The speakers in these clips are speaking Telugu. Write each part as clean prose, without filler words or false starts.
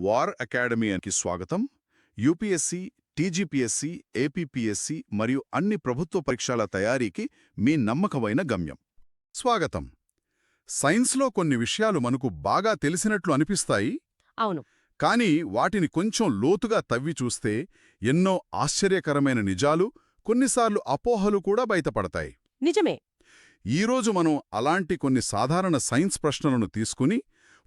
వార్ అకాడమీకి స్వాగతం. యూపీఎస్సీ, టీజీపీఎస్సీ, ఏపీపీఎస్సీ మరియు అన్ని ప్రభుత్వ పరీక్షల తయారీకి మీ నమ్మకమైన గమ్యం. స్వాగతం. సైన్స్లో కొన్ని విషయాలు మనకు బాగా తెలిసినట్లు అనిపిస్తాయి. అవును. కానీ వాటిని కొంచెం లోతుగా తవ్వి చూస్తే ఎన్నో ఆశ్చర్యకరమైన నిజాలు, కొన్నిసార్లు అపోహలు కూడా బయటపడతాయి. నిజమే. ఈరోజు మనం అలాంటి కొన్ని సాధారణ సైన్స్ ప్రశ్నలను తీసుకుని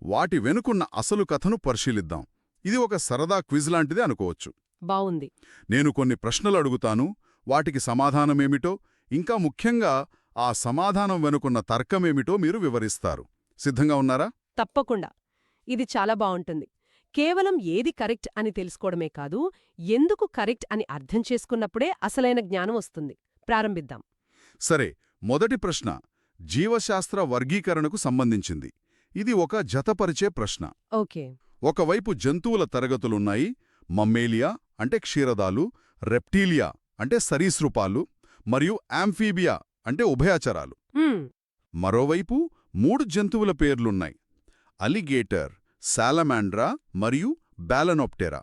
వాటి వెనుకున్న అసలు కథను పరిశీలిద్దాం. ఇది ఒక సరదా క్విజ్ లాంటిదే అనుకోవచ్చు. బావుంది. నేను కొన్ని ప్రశ్నలు అడుగుతాను, వాటికి సమాధానమేమిటో, ఇంకా ముఖ్యంగా ఆ సమాధానం వెనుకున్న తర్కమేమిటో మీరు వివరిస్తారు. సిద్ధంగా ఉన్నారా? తప్పకుండా. ఇది చాలా బావుంటుంది. కేవలం ఏది కరెక్ట్ అని తెలుసుకోవడమే కాదు, ఎందుకు కరెక్ట్ అని అర్థం చేసుకున్నప్పుడే అసలైన జ్ఞానం వస్తుంది. ప్రారంభిద్దాం. సరే, మొదటి ప్రశ్న జీవశాస్త్ర వర్గీకరణకు సంబంధించింది. ఇది ఒక జతపరిచే ప్రశ్న. ఓకే. ఒకవైపు జంతువుల తరగతులున్నాయి, మమ్మేలియా అంటే క్షీరదాలు, రెప్టీలియా అంటే సరీసృపాలు, మరియు యాంఫీబియా అంటే ఉభయచరాలు. మ్మ్. మరోవైపు 3 జంతువుల పేర్లున్నాయి: అలిగేటర్, సాలమాండ్రా మరియు బ్యాలనోప్టెరా.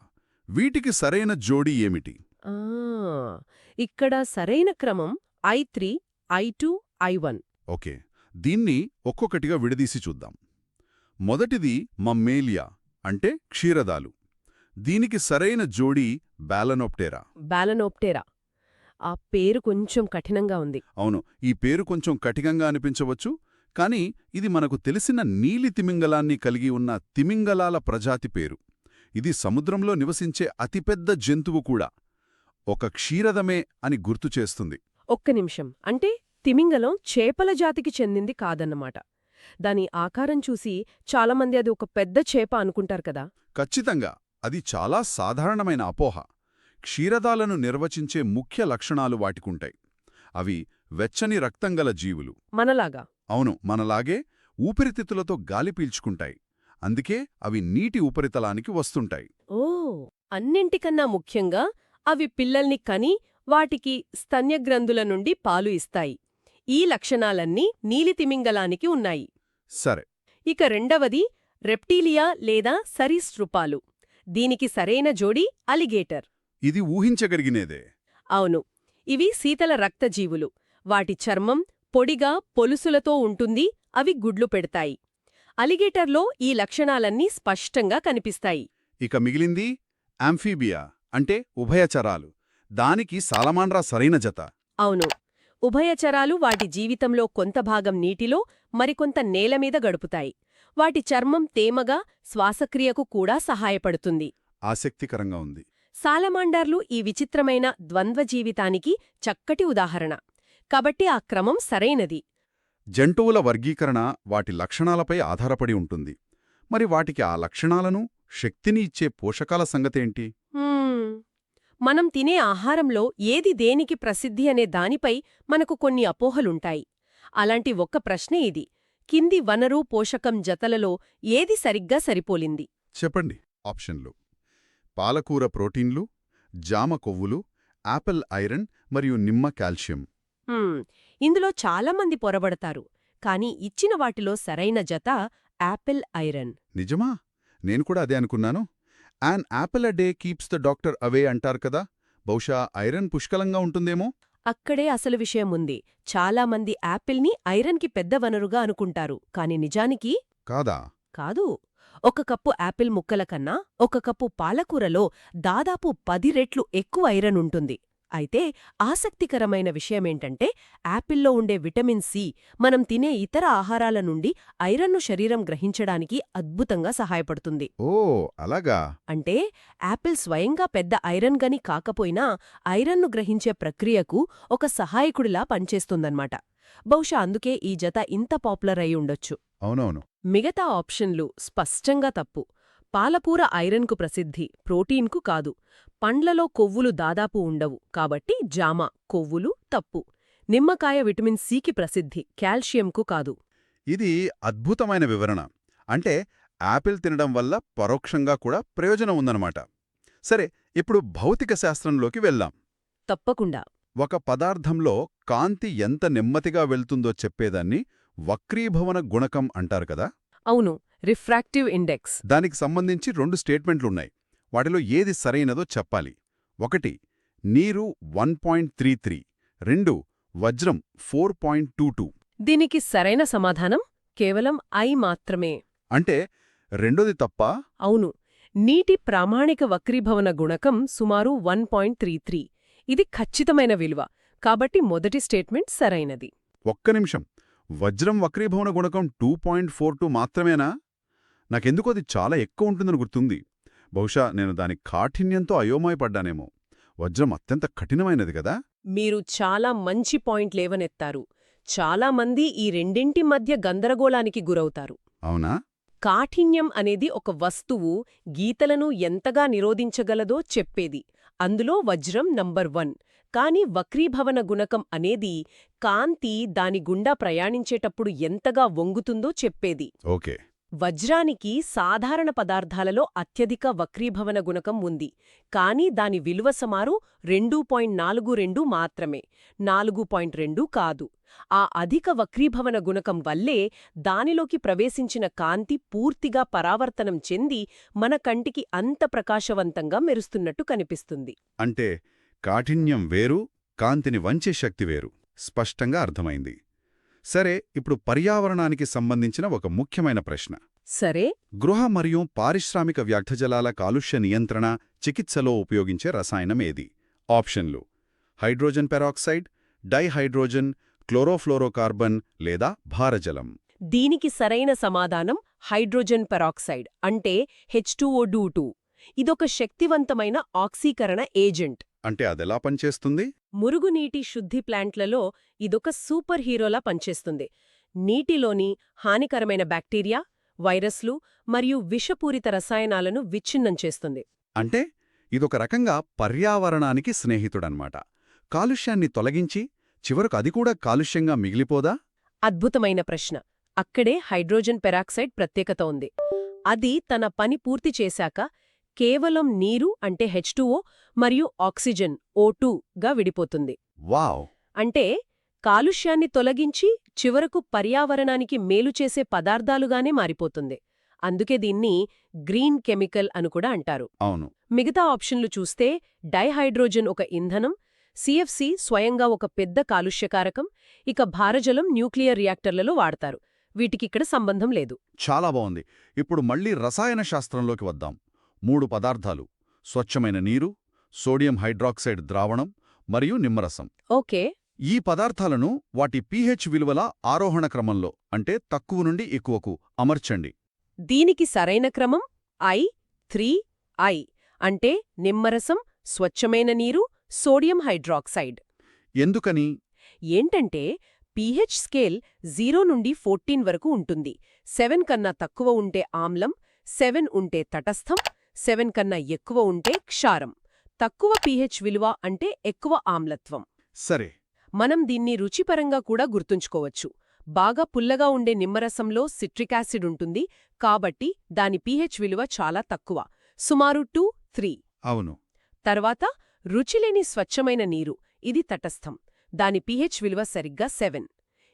వీటికి సరైన జోడీ ఏమిటి? ఆ, ఇక్కడ సరైన క్రమం I3, I2, I1. ఓకే, దీన్ని ఒక్కొక్కటిగా విడదీసి చూద్దాం. మొదటిది మమ్మేలియా అంటే క్షీరదాలు. దీనికి సరైన జోడీ బ్యాలనోప్టెరా. బ్యాలనోప్టెరా. ఆ పేరు కొంచెం కఠినంగా ఉంది. అవును, ఈ పేరు కొంచెం కఠినంగా అనిపించవచ్చు, కానీ ఇది మనకు తెలిసిన నీలి తిమింగలాన్ని కలిగి ఉన్న తిమింగలాల ప్రజాతి పేరు. ఇది సముద్రంలో నివసించే అతిపెద్ద జంతువు కూడా. ఒక క్షీరదమే అని గుర్తు చేస్తుంది. ఒక్క నిమిషం. అంటే తిమింగలం చేపల జాతికి చెందింది కాదన్నమాట. దాని ఆకారం చూసి చాలామంది అది ఒక పెద్ద చేప అనుకుంటారు కదా. ఖచ్చితంగా, అది చాలా సాధారణమైన అపోహ. క్షీరదాలను నిర్వచించే ముఖ్య లక్షణాలు వాటికుంటాయి. అవి వెచ్చని రక్తంగల జీవులు. మనలాగా. అవును, మనలాగే ఊపిరితిత్తులతో గాలి పీల్చుకుంటాయి. అందుకే అవి నీటి ఉపరితలానికి వస్తుంటాయి. ఓ, అన్నింటికన్నా ముఖ్యంగా అవి పిల్లల్ని కని వాటికి స్తన్యగ్రంథుల నుండి పాలు ఇస్తాయి. ఈ లక్షణాలన్నీ నీలితిమింగలానికి ఉన్నాయి. సరే, ఇక రెండవది రెప్టీలియా లేదా సరీసృపాలు. దీనికి సరైన జోడీ అలిగేటర్. ఇది ఊహించగలిగినేదే. అవును, ఇవి శీతల రక్తజీవులు. వాటి చర్మం పొడిగా పొలుసులతో ఉంటుంది, అవి గుడ్లు పెడతాయి. అలిగేటర్లో ఈ లక్షణాలన్నీ స్పష్టంగా కనిపిస్తాయి. ఇక మిగిలింది యాంఫీబియా అంటే ఉభయచరాలు. దానికి సాలమాండ్రా సరైన జత. అవును, ఉభయచరాలు వాటి జీవితంలో కొంత భాగం నీటిలో, మరికొంత నేలమీద గడుపుతాయి. వాటి చర్మం తేమగా, శ్వాసక్రియకు కూడా సహాయపడుతుంది. ఆసక్తికరంగా ఉంది. సాలమాండర్లు ఈ విచిత్రమైన ద్వంద్వ జీవితానికి చక్కటి ఉదాహరణ. కాబట్టి ఆ క్రమం సరైనది. జంతువుల వర్గీకరణ వాటి లక్షణాలపై ఆధారపడి ఉంటుంది. మరి వాటికి ఆ లక్షణాలను, శక్తిని ఇచ్చే పోషకాల సంగతేంటి? మనం తినే ఆహారంలో ఏది దేనికి ప్రసిద్ధి అనే దానిపై మనకు కొన్ని అపోహలుంటాయి. అలాంటి ఒక్క ప్రశ్నే ఇది. కింది వనరు పోషకం జతలలో ఏది సరిగ్గా సరిపోలింది? చెప్పండి ఆప్షన్లు: పాలకూర ప్రోటీన్లు, జామ కొవ్వులు, యాపిల్ ఐరన్ మరియు నిమ్మ కాల్షియం. ఇందులో చాలామంది పొరబడతారు, కానీ ఇచ్చిన వాటిలో సరైన జత యాపిల్ ఐరన్. నిజమా? నేను కూడా అదే అనుకున్నాను. An Apple a day keeps the doctor away అంటారు కదా. బహుశా ఐరన్ పుష్కలంగా ఉంటుందేమో. అక్కడే అసలు విషయం ఉంది. చాలామంది యాపిల్ని ఐరన్కి పెద్ద వనరుగా అనుకుంటారు, కాని నిజానికి కాదా? కాదు. 1 కప్పు యాపిల్ ముక్కల కన్నా 1 కప్పు పాలకూరలో దాదాపు 10 రెట్లు ఎక్కువ ఐరన్ ఉంటుంది. అయితే ఆసక్తికరమైన విషయమేంటంటే యాపిల్లో ఉండే విటమిన్ సి మనం తినే ఇతర ఆహారాల నుండి ఐరన్ను శరీరం గ్రహించడానికి అద్భుతంగా సహాయపడుతుంది. ఓ, అలాగా? అంటే యాపిల్ స్వయంగా పెద్ద ఐరన్ గని కాకపోయినా ఐరన్ను గ్రహించే ప్రక్రియకు ఒక సహాయకుడిలా పనిచేస్తుందన్నమాట. బహుశా అందుకే ఈ జత ఇంత పాపులర్ అయి ఉండొచ్చు. అవునవును. మిగతా ఆప్షన్లు స్పష్టంగా తప్పు. పాలకూర ఐరన్కు ప్రసిద్ధి, ప్రోటీన్కు కాదు. పండ్లలో కొవ్వులు దాదాపు ఉండవు, కాబట్టి జామ కొవ్వులు తప్పు. నిమ్మకాయ విటమిన్ సికి ప్రసిద్ధి, కాల్షియంకు కాదు. ఇది అద్భుతమైన వివరణ. అంటే యాపిల్ తినడం వల్ల పరోక్షంగా కూడా ప్రయోజనం ఉందన్నమాట. సరే, ఇప్పుడు భౌతిక శాస్త్రంలోకి వెళ్దాం. తప్పకుండా. ఒక పదార్థంలో కాంతి ఎంత నెమ్మదిగా వెళ్తుందో చెప్పేదాన్ని వక్రీభవన గుణకం అంటారు కదా. అవును, రిఫ్రాక్టివ్ ఇండెక్స్. దానికి సంబంధించి 2 స్టేట్మెంట్లున్నాయి. వాటిలో ఏది సరైనదో చెప్పాలి. 1 నీరు 1.33, 2 వజ్రం 4.22. దీనికి సరైన సమాధానం కేవలం ఐ మాత్రమే. అంటే రెండోది తప్పా? అవును. నీటి ప్రామాణిక వక్రీభవన గుణకం సుమారు 1.33. ఇది ఖచ్చితమైన విలువ. కాబట్టి మొదటి స్టేట్మెంట్ సరైనది. ఒక్క నిమిషం, వజ్రం వక్రీభవన గుణకం 2.42 మాత్రమేనా? నాకెందుకో అది చాలా ఎక్కువ ఉంటుందని గుర్తుంది. బహుశా నేను దాని కాఠిన్యంతో అయోమయపడ్డానేమో. వజ్రం అత్యంత కఠినమైనది కదా? మీరు చాలా మంచి పాయింట్ లేవనెత్తారు. చాలామంది ఈ రెండింటి మధ్య గందరగోళానికి గురవుతారు. అవునా? కాఠిన్యం అనేది ఒక వస్తువు గీతలను ఎంతగా నిరోధించగలదో చెప్పేది. అందులో వజ్రం నంబర్ 1. కాని వక్రీభవన గుణకం అనేది కాంతి దాని గుండా ప్రయాణించేటప్పుడు ఎంతగా వంగుతుందో చెప్పేది. ఓకే. వజ్రానికి సాధారణ పదార్థాలలో అత్యధిక వక్రీభవన గుణకం ఉంది. కానీ దాని విలువ సుమారు 2.42 మాత్రమే, 4.2 కాదు. ఆ అధిక వక్రీభవన గుణకం వల్లే దానిలోకి ప్రవేశించిన కాంతి పూర్తిగా పరావర్తనం చెంది మన కంటికి అంత ప్రకాశవంతంగా మెరుస్తున్నట్టు కనిపిస్తుంది. అంటే కాఠిన్యం వేరు, కాంతిని వంచే శక్తి వేరు. స్పష్టంగా అర్థమైంది. సరే, ఇప్పుడు పర్యావరణానికి సంబంధించిన ఒక ముఖ్యమైన ప్రశ్న. సరే. గృహ మరియు పారిశ్రామిక వ్యర్థజలాల కాలుష్య నియంత్రణ, చికిత్సలో ఉపయోగించే రసాయనం ఏది? ఆప్షన్లు: హైడ్రోజన్ పెరాక్సైడ్, డైహైడ్రోజన్, క్లోరోఫ్లోరోకార్బన్ లేదా భారజలం. దీనికి సరైన సమాధానం హైడ్రోజన్ పెరాక్సైడ్, అంటే H2O2. ఇదొక శక్తివంతమైన ఆక్సీకరణ ఏజెంట్. అంటే అదెలా పనిచేస్తుంది? మురుగునీటి శుద్ధి ప్లాంట్లలో ఇదొక సూపర్ హీరోలా పనిచేస్తుంది. నీటిలోని హానికరమైన బ్యాక్టీరియా, వైరస్లు మరియు విషపూరిత రసాయనాలను విచ్ఛిన్నం చేస్తుంది. అంటే ఇదొక రకంగా పర్యావరణానికి స్నేహితుడన్నమాట. కాలుష్యాన్ని తొలగించి చివరకు అది కూడా కాలుష్యంగా మిగిలిపోదా? అద్భుతమైన ప్రశ్న. అక్కడే హైడ్రోజన్ పెరాక్సైడ్ ప్రత్యేకత ఉంది. అది తన పని పూర్తి చేశాక కేవలం నీరు, అంటే H2O, మరియు ఆక్సిజన్ O2 గా విడిపోతుంది. వావ్! అంటే కాలుష్యాన్ని తొలగించి చివరకు పర్యావరణానికి మేలు చేసే పదార్థాలుగానే మారిపోతుంది. అందుకే దీన్ని గ్రీన్ కెమికల్ అని కూడా అంటారు. అవును. మిగతా ఆప్షన్లు చూస్తే డైహైడ్రోజన్ ఒక ఇంధనం, CFC స్వయంగా ఒక పెద్ద కాలుష్యకారకం, ఇక భారజలం న్యూక్లియర్ రియాక్టర్లలో వాడతారు. వీటికిక్కడ సంబంధం లేదు. చాలా బావుంది. ఇప్పుడు మళ్ళీ రసాయన శాస్త్రంలోకి వద్దాం. 3 పదార్థాలు: స్వచ్ఛమైన నీరు, సోడియం హైడ్రాక్సైడ్ ద్రావణం మరియు నిమ్మరసం. ఓకే. ఈ పదార్థాలను వాటి pH విలువల ఆరోహణ క్రమంలో, అంటే తక్కువ నుండి ఎక్కువకు అమర్చండి. దీనికి సరైన క్రమం I3I, అంటే నిమ్మరసం, స్వచ్ఛమైన నీరు, సోడియం హైడ్రాక్సైడ్. ఎందుకని? ఏంటంటే pH స్కేల్ 0 నుండి 14 వరకు ఉంటుంది. 7 కన్నా తక్కువ ఉంటే ఆమ్లం, 7 ఉంటే తటస్థం, 7 కన్నా ఎక్కువ ఉంటే క్షారం. తక్కువ pH విలువ అంటే ఎక్కువ ఆమ్లత్వం. సరే. మనం దీన్ని రుచిపరంగా కూడా గుర్తుంచుకోవచ్చు. బాగా పుల్లగా ఉండే నిమ్మరసంలో సిట్రిక్ యాసిడ్ ఉంటుంది, కాబట్టి దాని pH విలువ చాలా తక్కువ, సుమారు 2-3. అవును. తర్వాత రుచిలేని స్వచ్ఛమైన నీరు, ఇది తటస్థం, దాని pH విలువ సరిగ్గా 7.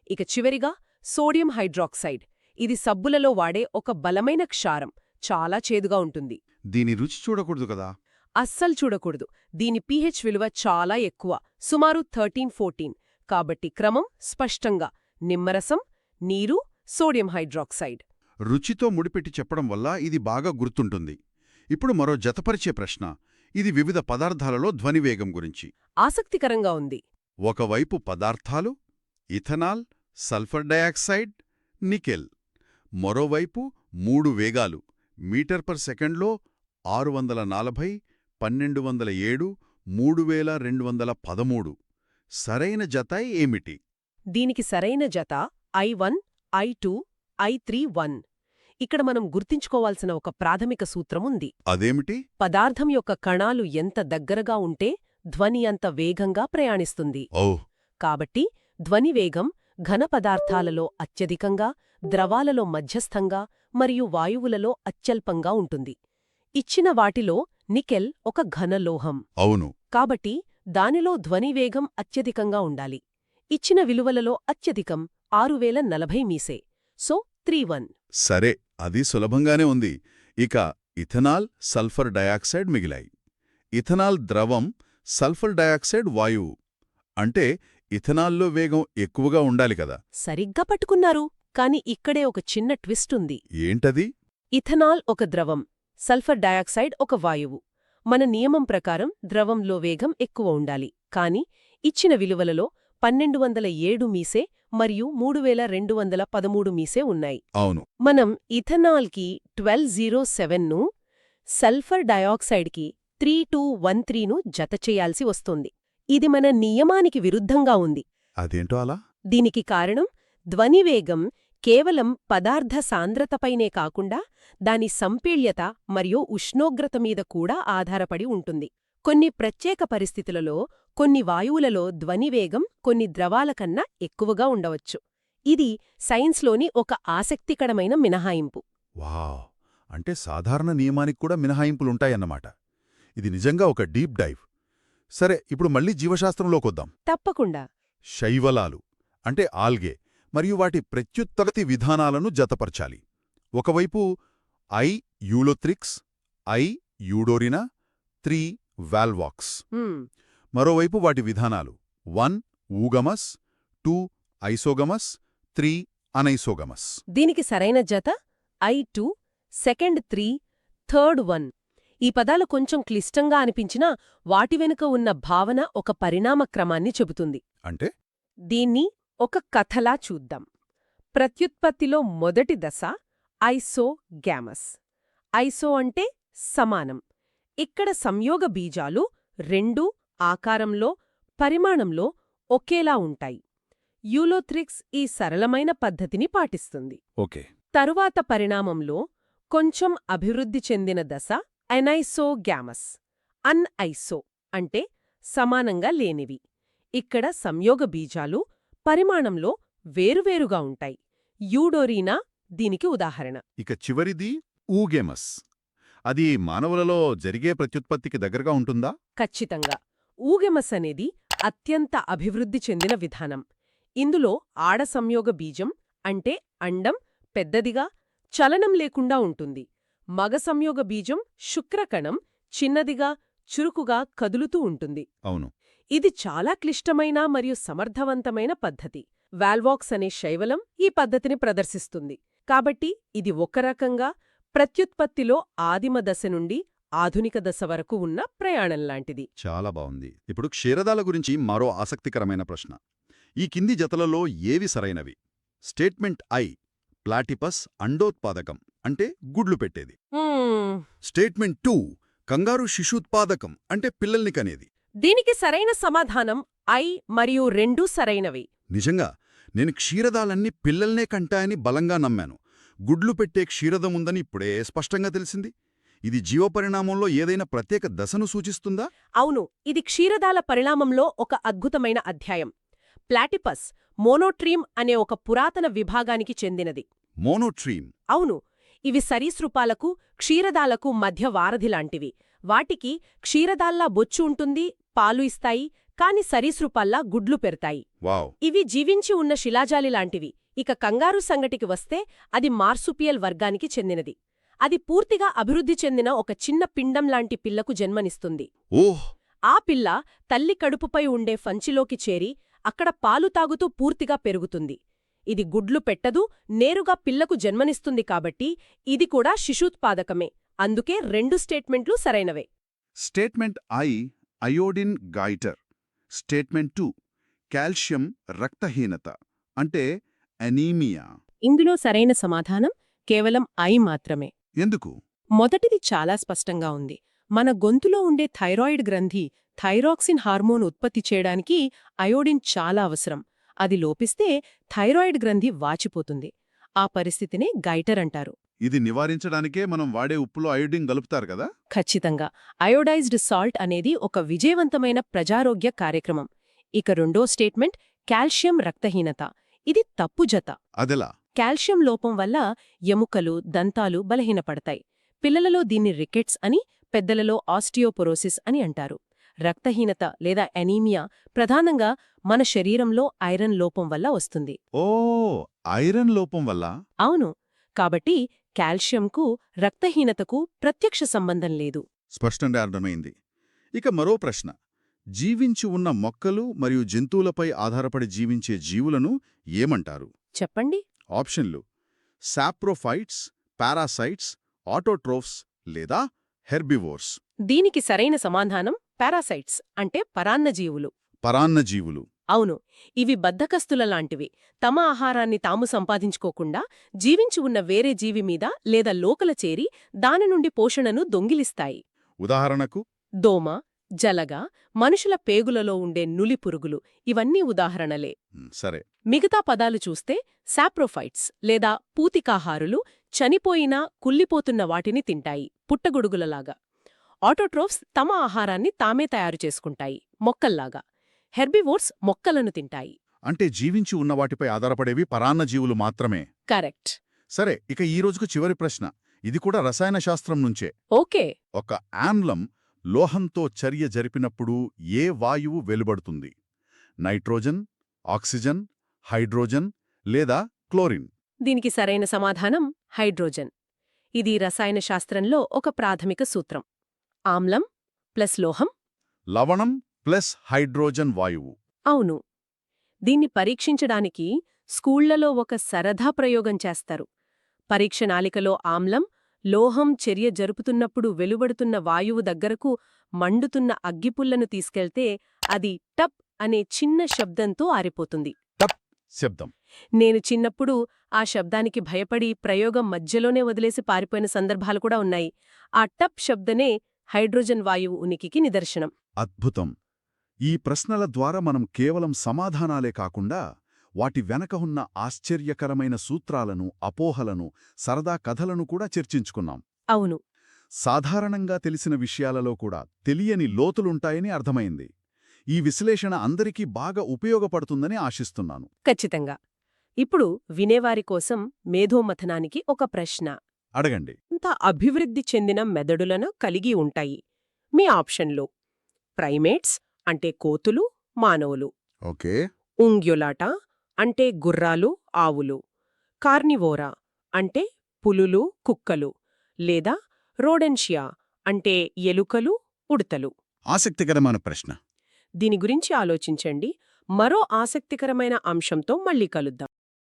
ఇక చివరిగా సోడియం హైడ్రాక్సైడ్, ఇది సబ్బులలో వాడే ఒక బలమైన క్షారం, చాలా చేదుగా ఉంటుంది. దీని రుచి చూడకూడదు కదా? అస్సలు చూడకూడదు. దీని pH విలువ చాలా ఎక్కువ, సుమారు 13-14. కాబట్టి క్రమం స్పష్టంగా నిమ్మరసం, నీరు, సోడియం హైడ్రాక్సైడ్. రుచితో ముడిపెట్టి చెప్పడం వల్ల ఇది బాగా గుర్తుంటుంది. ఇప్పుడు మరో జతపరిచే ప్రశ్న. ఇది వివిధ పదార్థాలలో ధ్వనివేగం గురించి. ఆసక్తికరంగా ఉంది. ఒకవైపు పదార్థాలు ఇథనాల్, సల్ఫర్ డయాక్సైడ్, నికెల్. మరోవైపు 3 వేగాలు మీటర్ పర్ సెకండ్లో 640, 1207, 3213. సరైన జత ఏమిటి? దీనికి సరైన జత I1, I2, I3-1. ఇక్కడ మనం గుర్తుంచుకోవాల్సిన ఒక ప్రాథమిక సూత్రముంది. అదేమిటి? పదార్థం యొక్క కణాలు ఎంత దగ్గరగా ఉంటే ధ్వని అంత వేగంగా ప్రయాణిస్తుంది. ఓహ్! కాబట్టి ధ్వనివేగం ఘన పదార్థాలలో అత్యధికంగా, ద్రవాలలో మధ్యస్థంగా మరియు వాయువులలో అత్యల్పంగా ఉంటుంది. ఇచ్చిన వాటిలో నికెల్ ఒక ఘనలోహం. అవును. కాబట్టి దానిలో ధ్వనివేగం అత్యధికంగా ఉండాలి. ఇచ్చిన విలువలలో అత్యధికం 6040 మీసే. సో 3-1. సరే. అది సులభంగానే ఉంది. ఇక ఇథనాల్, సల్ఫర్ డయాక్సైడ్ మిగిలాయి. ఇథనాల్ ద్రవం, సల్ఫర్ డయాక్సైడ్ వాయువు. అంటే ఇథనాల్లో వేగం ఎక్కువగా ఉండాలి కదా. సరిగ్గా పట్టుకున్నారు. కాని ఇక్కడే ఒక చిన్న ట్విస్ట్ ఉంది. ఏంటది? ఇథనాల్ ఒక ద్రవం, సల్ఫర్ డయాక్సైడ్ ఒక వాయువు. మన నియమం ప్రకారం ద్రవంలో వేగం ఎక్కువ ఉండాలి. కాని ఇచ్చిన విలువలలో 1207 మీసే మరియు 3213 మీసే ఉన్నాయి. అవును. మనం ఇథనాల్కి 1207ను, సల్ఫర్ డయాక్సైడ్కి 3213ను జతచేయాల్సి వస్తుంది. ఇది మన నియమానికి విరుద్ధంగా ఉంది. అదేంటో అలా? దీనికి కారణం ధ్వనివేగం కేవలం పదార్థ సాంద్రతపైనే కాకుండా దాని సంపీళ్యత మరియు ఉష్ణోగ్రత మీద కూడా ఆధారపడి ఉంటుంది. కొన్ని ప్రత్యేక పరిస్థితులలో కొన్ని వాయువులలో ధ్వనివేగం కొన్ని ద్రవాల కన్నా ఎక్కువగా ఉండవచ్చు. ఇది సైన్స్లోని ఒక ఆసక్తికరమైన మినహాయింపు. వావ్! అంటే సాధారణ నియమానికి కూడా మినహాయింపులుంటాయన్నమాట. ఇది నిజంగా ఒక డీప్ డైవ్. సరే, ఇప్పుడు మళ్ళీ జీవశాస్త్రంలోకొద్దాం. తప్పకుండా. శైవలాలు అంటే ఆల్గే మరియు వాటి ప్రత్యుత్పత్తి విధానాలను జతపరచాలి. ఒకవైపు ఐ యూలోథ్రిక్స్, ఐ యూడోరినా, 3 వాల్వాక్స్. మరోవైపు వాటి విధానాలు 1 ఊగమస్, 2 ఐసోగమస్, 3 అనైసోగమస్. దీనికి సరైన జత I2, సెకండ్ 3, థర్డ్ 1. ఈ పదాలు కొంచెం క్లిష్టంగా అనిపించినా వాటి వెనుక ఉన్న భావన ఒక పరిణామ క్రమాన్ని చెబుతుంది. అంటే దీన్ని ఒక కథలా చూద్దాం. ప్రత్యుత్పత్తిలో మొదటి దశ ఐసోగ్యామస్. ఐసో అంటే సమానం. ఇక్కడ సంయోగ బీజాలు రెండూ ఆకారంలో, పరిమాణంలో ఒకేలా ఉంటాయి. యూలోథ్రిక్స్ ఈ సరళమైన పద్ధతిని పాటిస్తుంది. ఓకే. తరువాత పరిణామంలో కొంచెం అభివృద్ధి చెందిన దశ ఎనైసోగ్యామస్. అన్ఐసో అంటే సమానంగా లేనివి. ఇక్కడ సంయోగ బీజాలు పరిమాణంలో వేరువేరుగా ఉంటాయి. యూడోరీనా దీనికి ఉదాహరణ. ఇక చివరిది ఊగెమస్. అది మానవులలో జరిగే ప్రత్యుత్పత్తికి దగ్గరగా ఉంటుందా? ఖచ్చితంగా. ఊగెమస్ అనేది అత్యంత అభివృద్ధి చెందిన విధానం. ఇందులో ఆడ సంయోగ బీజం అంటే అండం పెద్దదిగా, చలనం లేకుండా ఉంటుంది. మగ సంయోగ బీజం శుక్రకణం చిన్నదిగా, చురుకుగా కదులుతూ ఉంటుంది. అవును. ఇది చాలా క్లిష్టమైన మరియు సమర్థవంతమైన పద్ధతి. వాల్వాక్స్ అనే శైవలం ఈ పద్ధతిని ప్రదర్శిస్తుంది. కాబట్టి ఇది ఒక రకంగా ప్రత్యుత్పత్తిలో ఆదిమ దశ నుండి ఆధునిక దశ వరకు ఉన్న ప్రయాణంలాంటిది. చాలా బావుంది. ఇప్పుడు క్షీరదాల గురించి మరో ఆసక్తికరమైన ప్రశ్న. ఈ కింది జతలలో ఏవి సరైనవి? స్టేట్మెంట్ ఐ ప్లాటిపస్ అండోత్పాదకం అంటే గుడ్లు పెట్టేది. స్టేట్మెంట్ 2 కంగారు శిశుత్పాదకం అంటే పిల్లల్ని కనేది. దీనికి సరైన సమాధానం ఐ మరియు రెండూ సరైనవి. నిజంగా నేను క్షీరదాలన్నీ పిల్లల్నే కంటాయని బలంగా నమ్మాను. గుడ్లు పెట్టే క్షీరదముందని ఇప్పుడే స్పష్టంగా తెలిసింది. ఇది జీవపరిణామంలో ఏదైనా ప్రత్యేక దశను సూచిస్తుందా? అవును, ఇది క్షీరదాల పరిణామంలో ఒక అద్భుతమైన అధ్యాయం. ప్లాటిపస్ మోనోట్రీమ్ అనే ఒక పురాతన విభాగానికి చెందినది. మోనోట్రీమ్? అవును, ఇవి సరీసృపాలకు, క్షీరదాలకు మధ్య వారధిలాంటివి. వాటికి క్షీరదాల్లా బొచ్చు ఉంటుంది, పాలు ఇస్తాయి, కాని సరీసృపాల్లా గుడ్లు పెడతాయి. వావ్! ఇవి జీవించి ఉన్న శిలాజాలిలాంటివి. ఇక కంగారు సంగటికి వస్తే అది మార్సుపియల్ వర్గానికి చెందినది. అది పూర్తిగా అభివృద్ధి చెందిన ఒక చిన్న పిండంలాంటి పిల్లకు జన్మనిస్తుంది. ఓహ్! ఆ పిల్ల తల్లి కడుపుపై ఉండే ఫంచిలోకి చేరి అక్కడ పాలు తాగుతూ పూర్తిగా పెరుగుతుంది. ఇది గుడ్లు పెట్టదు, నేరుగా పిల్లకు జన్మనిస్తుంది కాబట్టి ఇది కూడా శిశుత్పాదకమే. అందుకే రెండు స్టేట్మెంట్లు సరైనవే. Statement I iodine గైటర్. Statement 2 calcium రక్తహీనత అంటే అనీమియా. ఇందులో సరైన సమాధానం కేవలం ఐ మాత్రమే. ఎందుకు? మొదటిది చాలా స్పష్టంగా ఉంది. మన గొంతులో ఉండే థైరాయిడ్ గ్రంథి థైరాక్సిన్ హార్మోన్ ఉత్పత్తి చేయడానికి అయోడిన్ చాలా అవసరం. అది లోపిస్తే థైరాయిడ్ గ్రంథి వాచిపోతుంది. ఆ పరిస్థితినే గైటర్ అంటారు. ఇది నివారించడానికే మనం వాడే ఉప్పులో అయోడిన్ కలుపుతారు కదా? ఖచ్చితంగా. అయోడైజ్డ్ సాల్ట్ అనేది ఒక విజయవంతమైన ప్రజారోగ్య కార్యక్రమం. ఇక రెండో స్టేట్మెంట్ కాల్షియం రక్తహీనత. ఇది తప్పు జత. అదెలా? కాల్షియం లోపం వల్ల ఎముకలు, దంతాలు బలహీనపడతాయి. పిల్లలలో దీన్ని రికెట్స్ అని, పెద్దలలో ఆస్టియోపొరోసిస్ అని అంటారు. రక్తహీనత లేదా అనీమియా ప్రధానంగా మన శరీరంలో ఐరన్ లోపం వల్ల వస్తుంది. ఓ, ఐరన్ లోపం వల్ల? అవును. కాబట్టి కాల్షియంకు రక్తహీనతకు ప్రత్యక్ష సంబంధం లేదు. స్పష్టంగా అర్థమైంది. ఇక మరో ప్రశ్న. జీవించి ఉన్న మొక్కలు మరియు జంతువులపై ఆధారపడి జీవించే జీవులను ఏమంటారు? చెప్పండి. ఆప్షన్లు: సాప్రోఫైట్స్, పారాసైట్స్, ఆటోట్రోఫ్స్ లేదా హెర్బివోర్స్. దీనికి సరైన సమాధానం పారాసైట్స్ అంటే పరాన్నజీవులు. పరాన్నజీవులు. అవును, ఇవి బద్ధకస్తుల లాంటివి. తమ ఆహారాన్ని తాము సంపాదించుకోకుండా జీవించి ఉన్న వేరే జీవి మీద లేదా లోకల చేరి దాని నుండి పోషణను దొంగిలిస్తాయి. ఉదాహరణకు దోమ, జలగ, మనుషుల పేగులలో ఉండే నులి పురుగులు ఇవన్నీ ఉదాహరణలే. సరే. మిగతా పదాలు చూస్తే సాప్రోఫైట్స్ లేదా పూతికాహారులు చనిపోయినా కుళ్ళిపోతున్న వాటిని తింటాయి, పుట్టగొడుగులలాగా. ఆటోట్రోఫ్స్ తమ ఆహారాన్ని తామే తయారు చేసుకుంటాయి, మొక్కల్లాగా. హెర్బివోర్స్ మొక్కలను తింటాయి. అంటే జీవించి ఉన్న వాటిపై ఆధారపడేవి పరాన్నజీవులు మాత్రమే. కరెక్ట్. సరే, ఇక ఈ రోజుకు చివరి ప్రశ్న. ఇది కూడా రసాయన శాస్త్రం నుంచే. ఓకే. ఒక ఆమ్లం లోహంతో చర్య జరిపినప్పుడు ఏ వాయువు వెలువడుతుంది? నైట్రోజన్, ఆక్సిజన్, హైడ్రోజన్ లేదా క్లోరిన్? దీనికి సరైన సమాధానం హైడ్రోజన్. ఇది రసాయన శాస్త్రంలో ఒక ప్రాథమిక సూత్రం. ఆమ్లం ప్లస్ లోహం లవణం ప్లస్ హైడ్రోజన్ వాయువు. అవును. దీన్ని పరీక్షించడానికి స్కూళ్లలో ఒక సరదా ప్రయోగం చేస్తారు. పరీక్ష నాళికలో ఆమ్లం, లోహం చర్య జరుపుతున్నప్పుడు వెలువడుతున్న వాయువు దగ్గరకు మండుతున్న అగ్గిపుల్లను తీసుకెళ్తే అది టప్ అనే చిన్న శబ్దంతో ఆరిపోతుంది. టప్ శబ్దం. నేను చిన్నప్పుడు ఆ శబ్దానికి భయపడి ప్రయోగం మధ్యలోనే వదిలేసి పారిపోయిన సందర్భాలు కూడా ఉన్నాయి. ఆ టప్ శబ్దనే హైడ్రోజన్ వాయువు ఉనికికి నిదర్శనం. అద్భుతం. ఈ ప్రశ్నల ద్వారా మనం కేవలం సమాధానాలే కాకుండా వాటి వెనక ఉన్న ఆశ్చర్యకరమైన సూత్రాలను, అపోహలను, సరదా కథలను కూడా చర్చించుకున్నాం. అవును. సాధారణంగా తెలిసిన విషయాలలో కూడా తెలియని లోతులుంటాయని అర్థమైంది. ఈ విశ్లేషణ అందరికీ బాగా ఉపయోగపడుతుందని ఆశిస్తున్నాను. ఖచ్చితంగా. ఇప్పుడు వినేవారి కోసం మేధోమథనానికి ఒక ప్రశ్న. అడగండి. అంత అభివృద్ధి చెందిన మెదడులను కలిగి ఉంటాయి. మీ ఆప్షన్లు: ప్రైమేట్స్ అంటే కోతులు, మానవులు. ఓకే. ఉంగ్యులాటా అంటే గుర్రాలు, ఆవులు. కార్నివోరా అంటే పులులు, కుక్కలు. లేదా రోడెన్షియా అంటే ఎలుకలు, ఉడతలు. ఆసక్తికరమైన ప్రశ్న. దీని గురించి ఆలోచించండి. మరో ఆసక్తికరమైన అంశంతో మళ్ళీ కలుద్దాం.